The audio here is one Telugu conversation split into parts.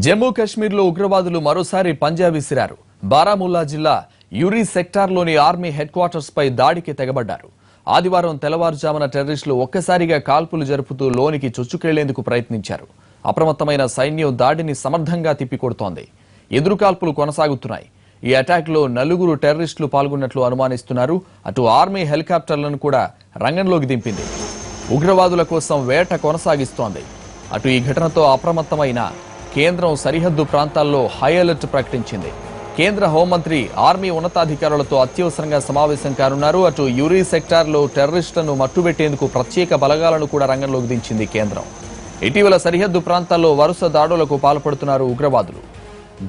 జమ్మూ కశ్మీర్లో ఉగ్రవాదులు మరోసారి పంజా విసిరారు. బారాముల్లా జిల్లా యురీ సెక్టార్లోని ఆర్మీ హెడ్ క్వార్టర్స్ పై దాడికి తెగబడ్డారు. ఆదివారం తెల్లవారుజామున టెర్రరిస్టులు ఒక్కసారిగా కాల్పులు జరుపుతూ లోనికి చొచ్చుకెళ్లేందుకు ప్రయత్నించారు. అప్రమత్తమైన సైన్యం దాడిని సమర్థంగా తిప్పికొడుతోంది. ఎదురుకాల్పులు కొనసాగుతున్నాయి. ఈ అటాక్లో 4 టెర్రరిస్టులు పాల్గొన్నట్లు అనుమానిస్తున్నారు. అటు ఆర్మీ హెలికాప్టర్లను కూడా రంగంలోకి దింపింది. ఉగ్రవాదుల కోసం వేట కొనసాగిస్తోంది. అటు ఈ ఘటనతో అప్రమత్తమైన కేంద్రం సరిహద్దు ప్రాంతాల్లో హై అలర్ట్ ప్రకటించింది. కేంద్ర హోంమంత్రి ఆర్మీ ఉన్నతాధికారులతో అత్యవసరంగా సమావేశం కానున్నారు. అటు యురీ సెక్టార్లో టెర్రరిస్టులను మట్టుబెట్టేందుకు ప్రత్యేక బలగాలను కూడా రంగంలోకి దించింది కేంద్రం. ఇటీవల సరిహద్దు ప్రాంతాల్లో వరుస దాడులకు పాల్పడుతున్నారు ఉగ్రవాదులు.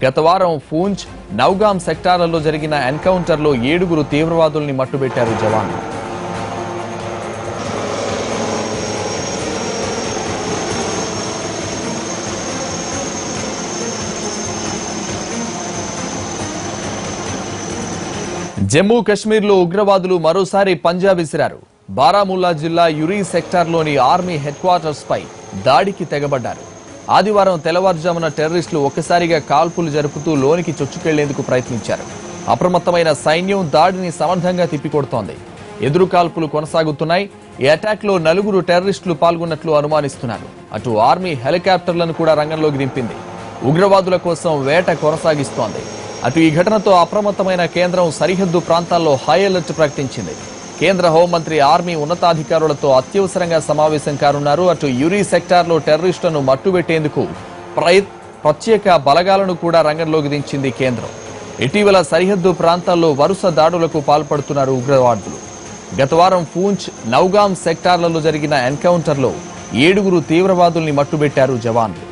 గత వారం పూంచ్, నౌగామ్ సెక్టార్లలో జరిగిన ఎన్కౌంటర్లో 7 తీవ్రవాదుల్ని మట్టుబెట్టారు జవాన్లు. జమ్మూ కశ్మీర్లో ఉగ్రవాదులు మరోసారి పంజా విసిరారు. బారాముల్లా జిల్లా యురీ సెక్టార్లోని ఆర్మీ హెడ్ క్వార్టర్స్ పై దాడికి తెగబడ్డారు. ఆదివారం తెల్లవారుజామున టెర్రరిస్టులు ఒక్కసారిగా కాల్పులు జరుపుతూ లోనికి చొచ్చుకెళ్లేందుకు ప్రయత్నించారు. అప్రమత్తమైన సైన్యం దాడిని సమర్థంగా తిప్పికొడుతోంది. ఎదురు కాల్పులు కొనసాగుతున్నాయి. ఈ అటాక్లో 4 టెర్రరిస్టులు పాల్గొన్నట్లు అనుమానిస్తున్నారు. అటు ఆర్మీ హెలికాప్టర్లను కూడా రంగంలోకి దింపింది. ఉగ్రవాదుల కోసం వేట కొనసాగిస్తోంది. అటు ఈ ఘటనతో అప్రమత్తమైన కేంద్రం సరిహద్దు ప్రాంతాల్లో హై అలర్ట్ ప్రకటించింది. కేంద్ర హోంమంత్రి ఆర్మీ ఉన్నతాధికారులతో అత్యవసరంగా సమావేశం కానున్నారు. అటు యురీ సెక్టార్లో టెర్రరిస్టులను మట్టుబెట్టేందుకు ప్రత్యేక బలగాలను కూడా రంగంలోకి దించింది కేంద్రం. ఇటీవల సరిహద్దు ప్రాంతాల్లో వరుస దాడులకు పాల్పడుతున్నారు ఉగ్రవాదులు. గత వారం పూంచ్, నౌగామ్ సెక్టార్లలో జరిగిన ఎన్కౌంటర్లో 7 తీవ్రవాదుల్ని మట్టుబెట్టారు జవాన్లు.